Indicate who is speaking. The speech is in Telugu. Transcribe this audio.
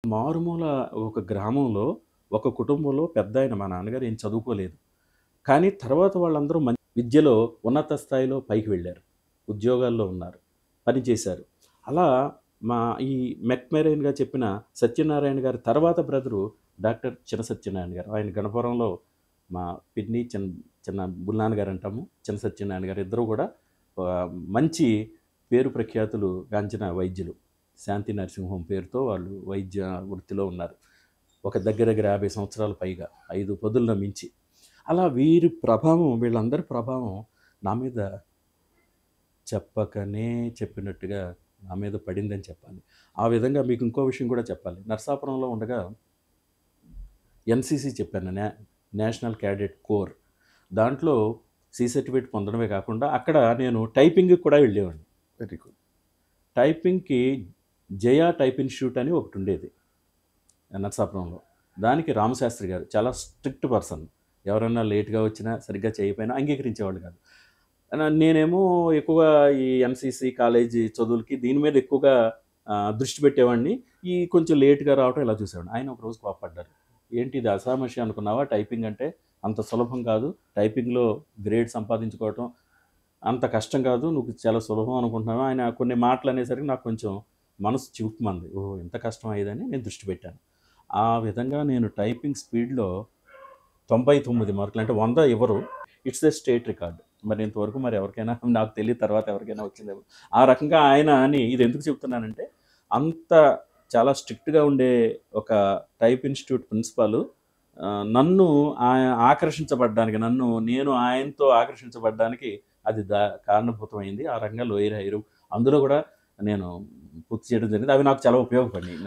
Speaker 1: మారుమూల ఒక గ్రామంలో, ఒక కుటుంబంలో పెద్దాయన మా నాన్నగారు ఏం చదువుకోలేదు. కానీ తర్వాత వాళ్ళందరూ విద్యలో ఉన్నత స్థాయిలో పైకి వెళ్లారు. ఉద్యోగాల్లో ఉన్నారు. పని చేశారు. అలా మా ఈ మెక్మెరైన్‌గా చెప్పిన సత్యనారాయణ గారి తర్వాత బ్రదరు డాక్టర్ చిన్న సత్యనారాయణ గారు. ఆయన గణపురంలో మా పిన్ని చిన్న బుల్లాన్న గారు అంటాము. చిన్న సత్యనారాయణ గారు ఇద్దరు కూడా మంచి పేరు ప్రఖ్యాతులు గాంచిన వైద్యులు. శాంతి నర్సింగ్ హోమ్ పేరుతో వాళ్ళు వైద్య వృత్తిలో ఉన్నారు. ఒక దగ్గర దగ్గర 50 సంవత్సరాల పైగా 5 పదులను మించి. అలా వీరి ప్రభావం వీళ్ళందరి ప్రభావం నా మీద చెప్పకనే చెప్పినట్టుగా నా మీద పడిందని చెప్పాలి. ఆ విధంగా మీకు ఇంకో విషయం కూడా చెప్పాలి. నరసాపురంలో ఉండగా ఎన్‌సీసీ చెప్పాను. National Cadet Corps. దాంట్లో సి సర్టిఫికేట్ పొందడమే కాకుండా అక్కడ నేను టైపింగ్‌కి కూడా వెళ్ళేవాడిని.
Speaker 2: Very good.
Speaker 1: టైపింగ్‌కి జయ టైప్ ఇన్‌స్టిట్యూట్ అని ఒకటుండేది నరసాపురంలో. దానికి రామశాస్త్రి గారు చాలా స్ట్రిక్ట్ పర్సన్. ఎవరైనా లేట్‌గా వచ్చినా, సరిగ్గా చేయకపోయినా అంగీకరించేవాళ్ళు కాదు. నేనేమో ఎక్కువగా ఈ ఎన్‌సీసీ కాలేజీ చదువులకి దీని మీద ఎక్కువగా దృష్టి పెట్టేవాడిని. ఈ కొంచెం లేట్‌గా రావటం ఇలా చూసేవాడిని. ఆయన ఒకరోజు కోప్పడ్డారు. "ఏంటి ఇది అసామస్య అనుకున్నావా? టైపింగ్ అంటే అంత సులభం కాదు. టైపింగ్‌లో గ్రేడ్ సంపాదించుకోవటం అంత కష్టం కాదు. నువ్వు చాలా సులభం అనుకుంటున్నావా?" ఆయన కొన్ని మాటలు అనేసరికి నాకు కొంచెం మనసు చివుక్కుమంది. ఓహో! ఇంత కష్టమా ఇదని నేను దృష్టి పెట్టాను. ఆ విధంగా నేను టైపింగ్ స్పీడ్‌లో 99 మార్కులు అంటే 100 ఇవ్వరు. It's a state record. మరి ఇంతవరకు మరి ఎవరికైనా నాకు తెలియదు తర్వాత ఎవరికైనా వచ్చిందేమో. ఆ రకంగా ఆయన అని ఇది ఎందుకు చెప్తున్నానంటే, అంత చాలా స్ట్రిక్ట్‌గా ఉండే ఒక టైప్ ఇన్‌స్టిట్యూట్ ప్రిన్సిపాలు నన్ను ఆకర్షించబడ్డానికి నేను ఆయనతో ఆకర్షించబడ్డానికి అది కారణభూతమైంది. ఆ రకంగా లోయర్ హైరు అందులో కూడా నేను పూర్తి చేయడం జరిగింది. అవి నాకు చాలా ఉపయోగపడినాయి.